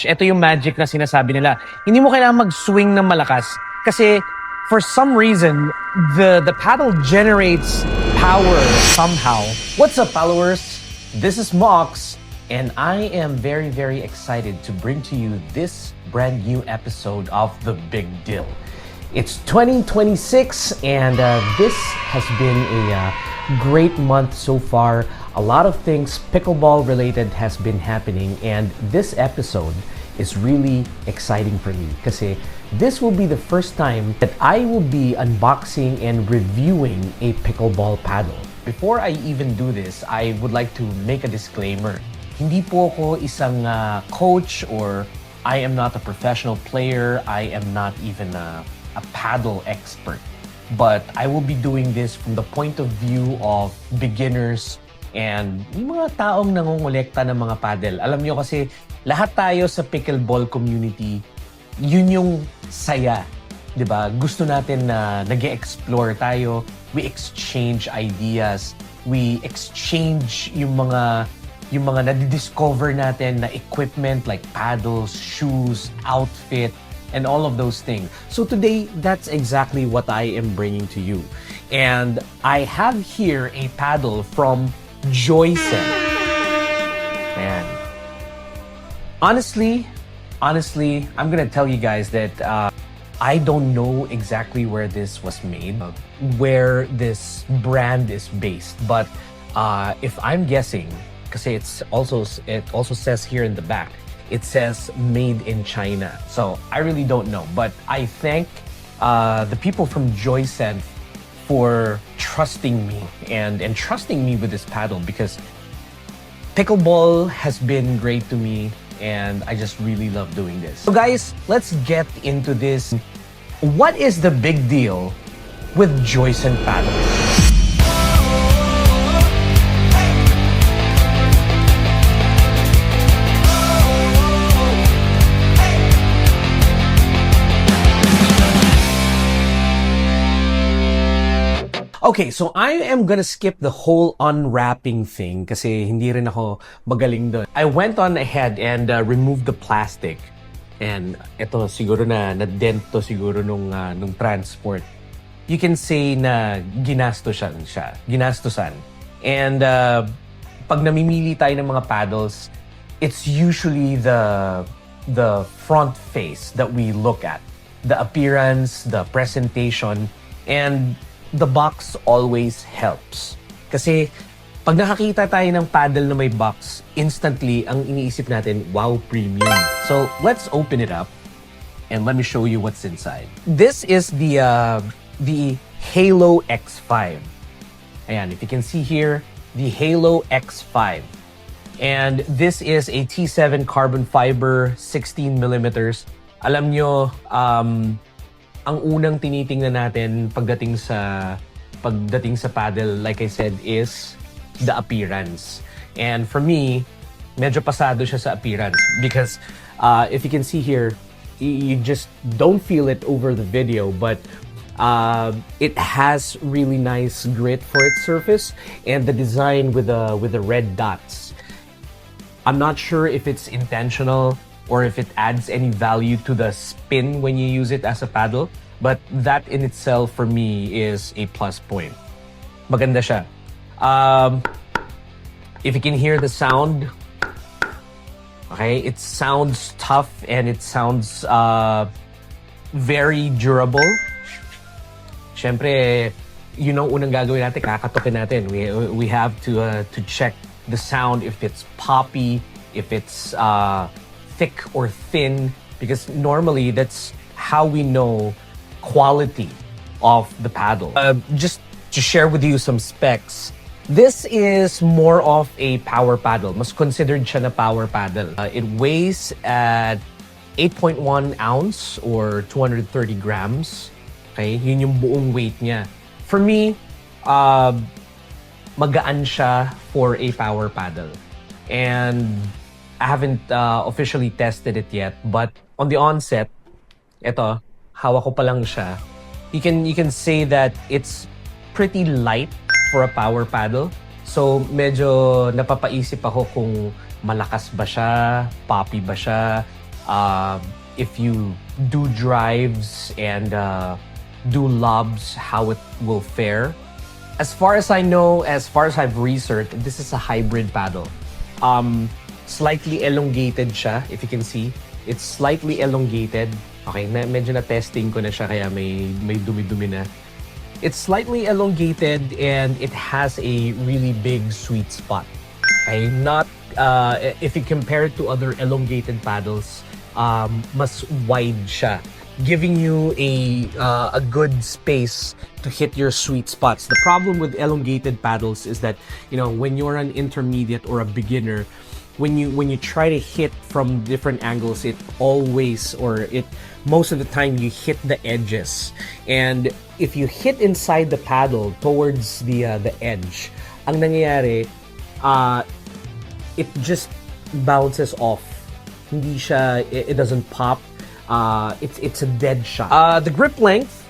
switch. Ito yung magic na sinasabi nila. Hindi mo kailangan mag-swing ng malakas kasi for some reason, the paddle generates power somehow. What's up, followers? This is Mox, and I am very, very excited to bring to you this brand new episode of The Big Dill. It's 2026, and this has been a great month so far. A lot of things pickleball related has been happening, and this episode is really exciting for me kasi this will be the first time that I will be unboxing and reviewing a pickleball paddle. Before I even do this, I would like to make a disclaimer. Hindi po ako isang coach, or I am not a professional player. I am not even a paddle expert. But I will be doing this from the point of view of beginners and yung mga taong nangongolekta ng mga paddle. Alam nyo kasi, lahat tayo sa pickleball community, yun yung saya. 'Di ba? Gusto natin na nag-explore tayo, we exchange ideas, we exchange yung mga nadidiscover natin na equipment like paddles, shoes, outfit, and all of those things. So today, that's exactly what I am bringing to you. And I have here a paddle from Joysent. Man. Honestly, I'm gonna tell you guys that I don't know exactly where this was made, where this brand is based. But if I'm guessing, kasi it also says here in the back, it says made in China. So I really don't know, but I thank the people from Joysent for trusting me and trusting me with this paddle, because pickleball has been great to me and I just really love doing this. So guys, let's get into this. What is the big deal with Joysent paddles? Okay, so I am gonna skip the whole unwrapping thing kasi hindi rin ako magaling doon. I went on ahead and removed the plastic. And ito siguro na-dent to siguro nung transport. You can say na ginastosan siya. Ginastosan. And pag namimili tayo ng mga paddles, it's usually the front face that we look at. The appearance, the presentation, and the box always helps. Kasi pag nakakita tayo ng paddle na may box, instantly ang iniisip natin, wow, premium. So let's open it up and let me show you what's inside. This is the Halo X5. Ayan, if you can see here, the Halo X5. And this is a T7 carbon fiber, 16 millimeters. Alam nyo, ang unang tinitingnan natin pagdating sa paddle, like I said, is the appearance. And for me, medyo pasado siya sa appearance because if you can see here, you just don't feel it over the video, but it has really nice grit for its surface, and the design with the red dots. I'm not sure if it's intentional or if it adds any value to the spin when you use it as a paddle. But that in itself, for me, is a plus point. Maganda siya. If you can hear the sound, okay, it sounds tough and it sounds very durable. Siyempre, yun ang unang gagawin natin, kakatukin natin. We have to check the sound, if it's poppy, if it's thick or thin, because normally that's how we know quality of the paddle. Just to share with you some specs, this is more of a power paddle. Mas considered siya na power paddle. It weighs at 8.1 ounce or 230 grams. Okay, yun yung buong weight niya. For me, magaan siya for a power paddle. And I haven't officially tested it yet, but on the onset, ito, hawak ko pa lang siya. You can say that it's pretty light for a power paddle. So medyo napapaisip ako kung malakas ba siya, poppy ba siya. if you do drives and do lobs, how it will fare. As far as I know, as far as I've researched, this is a hybrid paddle. Slightly elongated siya, if you can see. It's slightly elongated. Okay, medyo na-testing ko na siya kaya may dumi-dumi na. It's slightly elongated and it has a really big sweet spot. Okay, not if you compare it to other elongated paddles, mas wide siya, giving you a good space to hit your sweet spots. The problem with elongated paddles is that, you know, when you're an intermediate or a beginner, when you try to hit from different angles, it always, or it most of the time, you hit the edges. And if you hit inside the paddle towards the edge, ang nangyayari, it just bounces off. Hindi siya, it doesn't pop. It's a dead shot. The grip length,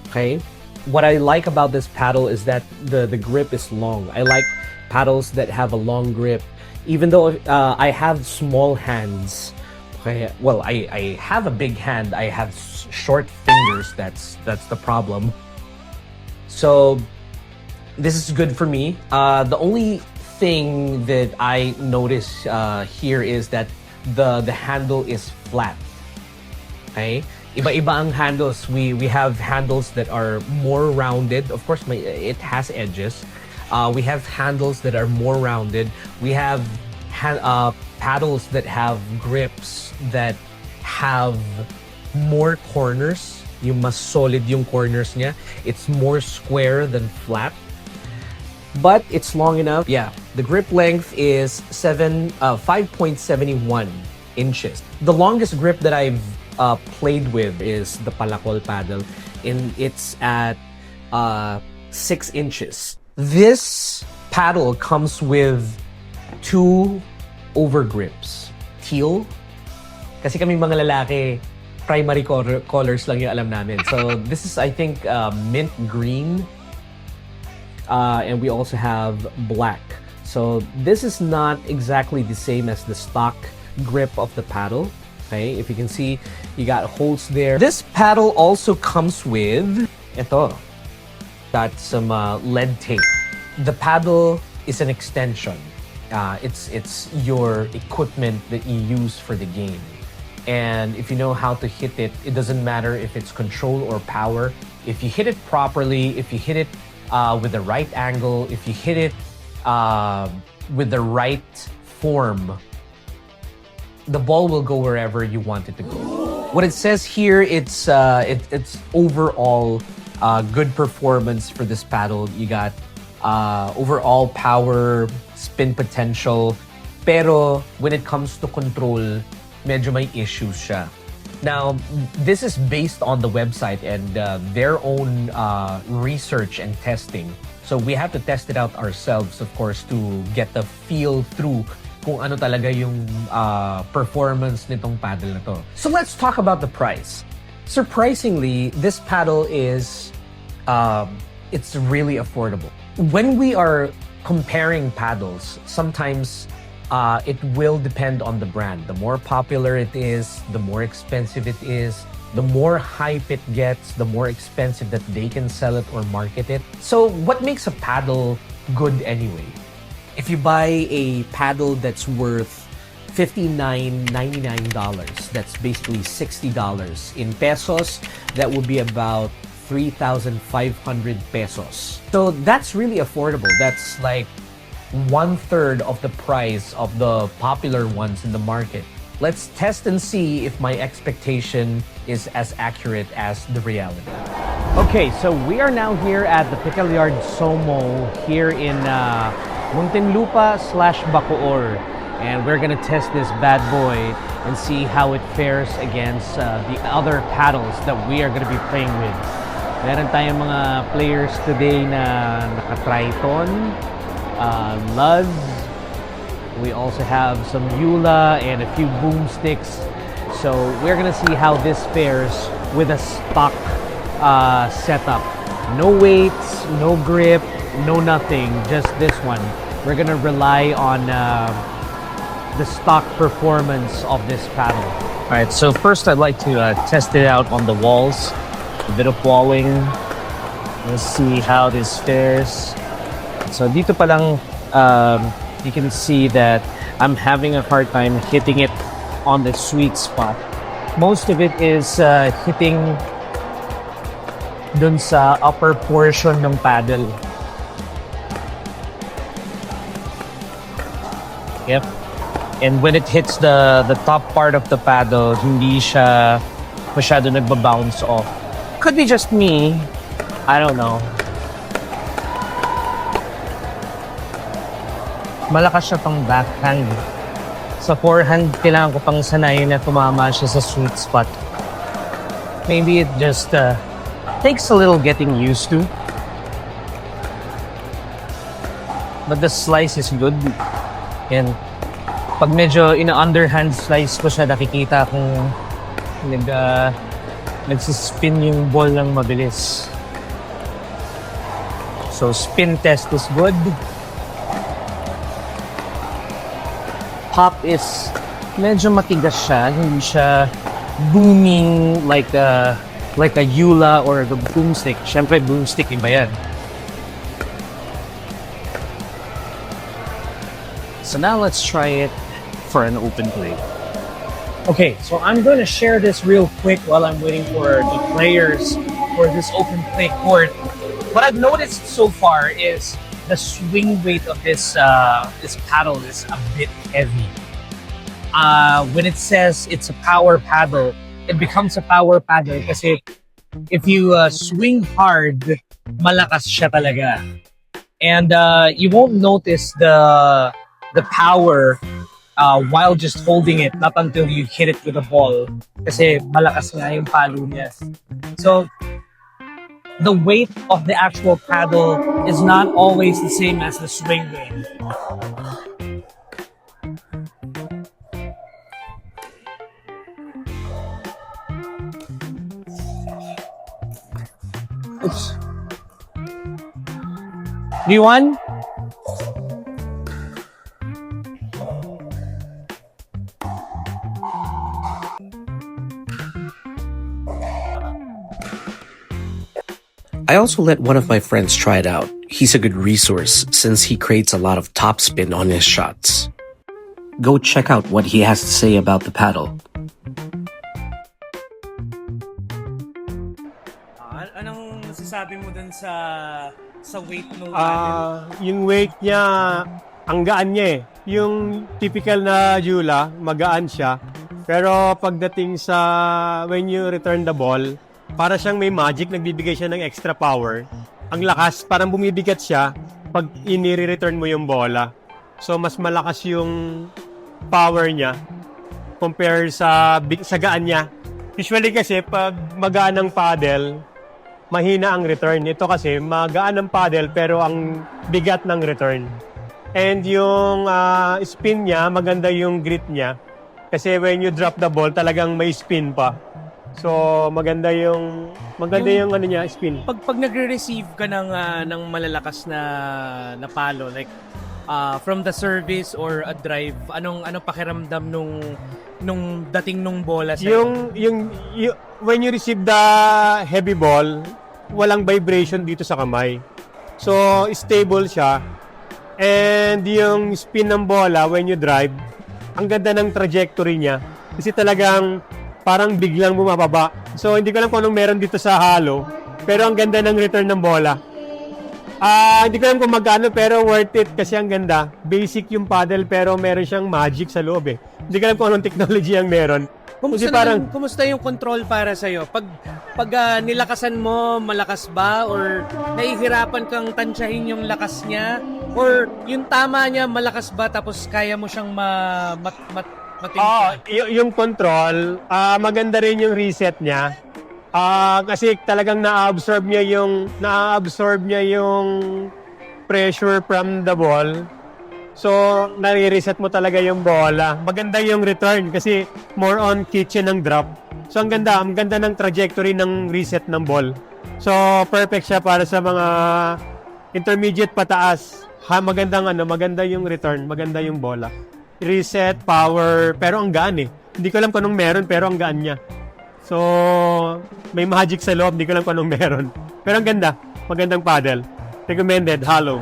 okay. What I like about this paddle is that the grip is long. I like paddles that have a long grip. Even though I have small hands, okay, well, I have a big hand. I have short fingers. That's the problem. So this is good for me. The only thing that I notice here is that the handle is flat. Okay, iba-iba ang handles. We have handles that are more rounded. Of course, it has edges. We have handles that are more rounded. We have paddles that have grips that have more corners. Yung mas solid yung corners niya. It's more square than flat. But it's long enough. Yeah, the grip length is 5.71 inches. The longest grip that I've played with is the Palakol paddle, and it's at 6 inches. This paddle comes with 2 overgrips. Teal. Kasi kami mga lalaki, primary colors lang yung alam namin. So this is, I think, mint green. And we also have black. So this is not exactly the same as the stock grip of the paddle. Okay, if you can see, you got holes there. This paddle also comes with ito. Got some lead tape. The paddle is an extension. It's your equipment that you use for the game. And if you know how to hit it, it doesn't matter if it's control or power. If you hit it properly, if you hit it with the right angle, if you hit it with the right form, the ball will go wherever you want it to go. What it says here, it's overall good performance for this paddle. You got overall power, spin potential, pero when it comes to control, medyo may issues siya. Now, this is based on the website and their own research and testing. So we have to test it out ourselves, of course, to get the feel through kung ano talaga yung performance nitong paddle na to. So let's talk about the price. Surprisingly, this paddle is it's really affordable. When we are comparing paddles, sometimes it will depend on the brand. The more popular it is, the more expensive it is. The more hype it gets, the more expensive that they can sell it or market it. So what makes a paddle good anyway? If you buy a paddle that's worth $59.99, that's basically $60. In pesos, that would be about 3,500 pesos. So that's really affordable. That's like 1/3 of the price of the popular ones in the market. Let's test and see if my expectation is as accurate as the reality. Okay, so we are now here at the Pickle Yard Somo here in Muntinlupa/Bacoor. And we're gonna test this bad boy and see how it fares against the other paddles that we are gonna be playing with. Meron tayong mga players today na naka-Triton, Luz. We also have some Eula and a few boomsticks. So we're gonna see how this fares with a stock setup. No weights, no grip, no nothing, just this one. We're gonna rely on the stock performance of this paddle. Alright, so first I'd like to test it out on the walls. A bit of walling. Let's see how this fares. So dito pa lang, you can see that I'm having a hard time hitting it on the sweet spot. Most of it is hitting dun sa upper portion ng paddle. Yep. And when it hits the top part of the paddle, hindi siya masyado nagba-bounce off. Could be just me. I don't know. Malakas siya pang backhand. Sa forehand, kailangan ko pang sanayin na tumama siya sa sweet spot. Maybe it just takes a little getting used to. But the slice is good. And pag medyo ina-underhand slice ko siya, nakikita kung nagsispin yung ball ng mabilis. So spin test is good. Pop is medyo matigas siya, hindi siya booming like a Yula or the boomstick. Siyempre boomstick iba yan. So now let's try it for an open play. Okay, so I'm going to share this real quick while I'm waiting for the players for this open play court. What I've noticed so far is the swing weight of this paddle is a bit heavy. When it says it's a power paddle, it becomes a power paddle kasi if you swing hard, malakas siya talaga. And you won't notice the power while just holding it, not until you hit it with a ball kasi malakas nga yung palo niya. So the weight of the actual paddle is not always the same as the swing weight. Oops. Do you want? I also let one of my friends try it out. He's a good resource since he creates a lot of topspin on his shots. Go check out what he has to say about the paddle. Anong masasabi mo dun sa weight ng paddle? Yung weight niya, ang gaan niya eh. Yung typical na Yula, magaan siya. Pero pagdating sa when you return the ball, para siyang may magic, nagbibigay siya ng extra power. Ang lakas, parang bumibigat siya pag inire-return mo yung bola. So, mas malakas yung power niya compare sa gaan niya. Usually kasi, pag magaan ng paddle, mahina ang return. Ito kasi, magaan ng paddle pero ang bigat ng return. And yung spin niya, maganda yung grit niya. Kasi when you drop the ball, talagang may spin pa. So, maganda yung ano niya, spin. Pag nagre-receive ka ng malalakas na palo, like from the service or a drive, anong pakiramdam nung dating nung bola sa yung when you receive the heavy ball, walang vibration dito sa kamay. So, stable siya. And yung spin ng bola when you drive, ang ganda ng trajectory niya. Kasi talagang parang biglang bumababa. So, hindi ko alam kung anong meron dito sa halo. Pero ang ganda ng return ng bola. Hindi ko alam kung magkano, pero worth it kasi ang ganda. Basic yung paddle, pero meron siyang magic sa loob eh. Hindi ko alam kung anong technology ang meron. Kumusta yung control para sa'yo? Pag nilakasan mo, malakas ba? Or nahihirapan kang tansyahin yung lakas niya? Or yung tama niya, malakas ba? Tapos kaya mo siyang yung control, maganda rin yung reset niya. Kasi talagang na-absorb niya yung pressure from the ball. So, nare-reset mo talaga yung bola. Maganda yung return kasi more on kitchen ng drop. So, ang ganda ng trajectory ng reset ng ball. So, perfect siya para sa mga intermediate pataas. Maganda yung return, maganda yung bola. Reset, power, pero ang gaan eh. Hindi ko alam kung anong meron, pero ang gaan niya. So, may magic sa loob. Hindi ko alam kung anong meron. Pero ang ganda. Magandang paddle. Recommended. Hollow.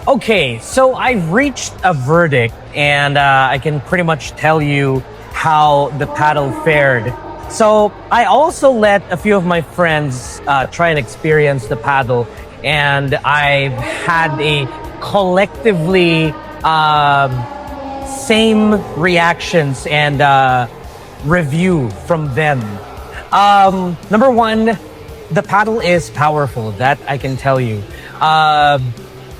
Okay, so I've reached a verdict, and I can pretty much tell you how the paddle fared. So I also let a few of my friends try and experience the paddle, and I've had a collectively same reactions and review from them. Number one, the paddle is powerful. That I can tell you.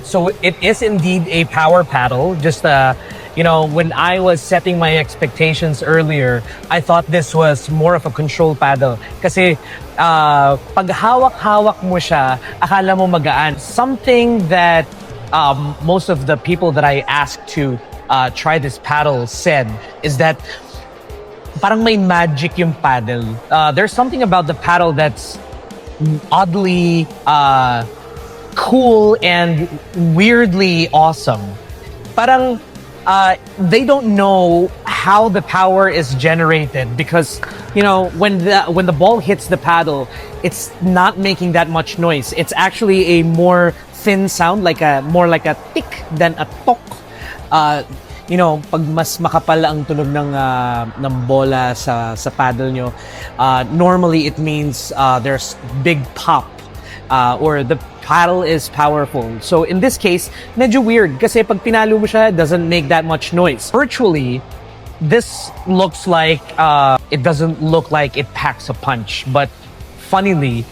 So it is indeed a power paddle. Just when I was setting my expectations earlier, I thought this was more of a control paddle. Kasi pag hawak-hawak mo siya, akala mo magaan. Something that most of the people that I asked to try this paddle said is that parang may magic yung paddle. There's something about the paddle that's oddly cool and weirdly awesome. Parang they don't know how the power is generated because when the ball hits the paddle, it's not making that much noise. It's actually a more thin sound, more like a tick than a tok. Pag mas makapal ang tunog ng bola sa paddle nyo, normally it means there's big pop. Or the paddle is powerful. So in this case, medyo weird kasi pag pinalo mo siya, it doesn't make that much noise. Virtually, this looks like, it doesn't look like it packs a punch. But funnily,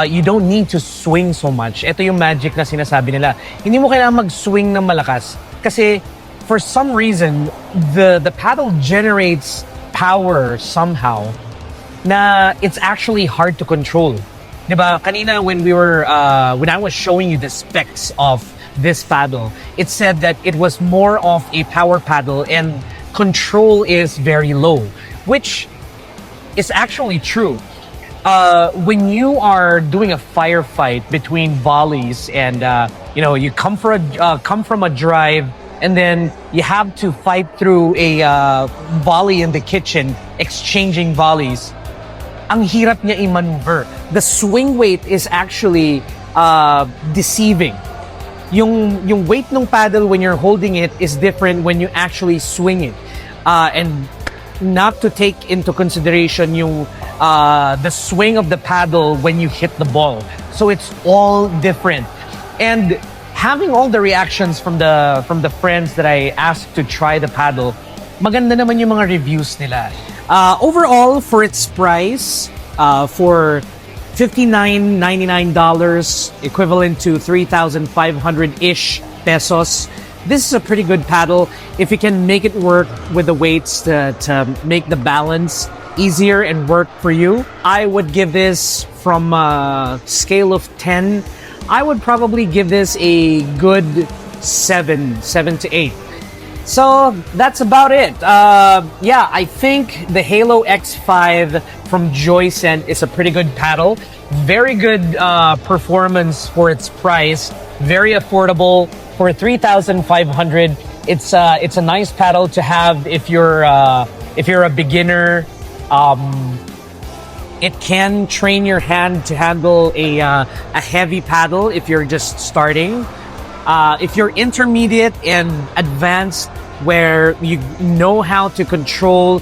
you don't need to swing so much. Ito yung magic na sinasabi nila. Hindi mo kailangan mag-swing ng malakas kasi for some reason, the paddle generates power somehow na it's actually hard to control. Diba? Kanina when I was showing you the specs of this paddle, it said that it was more of a power paddle and control is very low, which is actually true. When you are doing a firefight between volleys and you come from a drive and then you have to fight through a volley in the kitchen, exchanging volleys. Ang hirap niya i-maneuver. The swing weight is actually deceiving. Yung weight ng paddle when you're holding it is different when you actually swing it. And not to take into consideration the swing of the paddle when you hit the ball. So it's all different. And having all the reactions from the friends that I asked to try the paddle, maganda naman yung mga reviews nila. Overall, for its price, for $59.99, equivalent to 3,500-ish pesos, this is a pretty good paddle. If you can make it work with the weights to make the balance easier and work for you, I would give this from a scale of 10. I would probably give this a good 7 to 8. So that's about it. I think the Halo X5 from Joysent is a pretty good paddle. Very good performance for its price. Very affordable for 3,500. It's a nice paddle to have if you're a beginner. It can train your hand to handle a heavy paddle if you're just starting. If you're intermediate and advanced, where you know how to control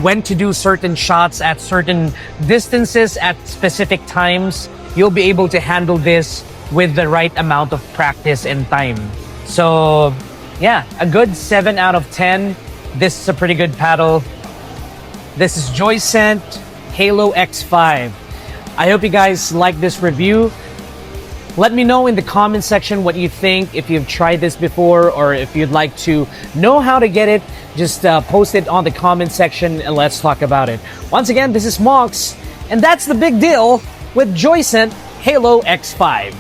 when to do certain shots at certain distances at specific times, you'll be able to handle this with the right amount of practice and time. So, yeah, a good 7 out of 10. This is a pretty good paddle. This is Joysent Halo X5. I hope you guys like this review. Let me know in the comment section what you think, if you've tried this before or if you'd like to know how to get it. Just post it on the comment section and let's talk about it. Once again, this is Mox, and that's the Big Deal with Joysent Halo X5.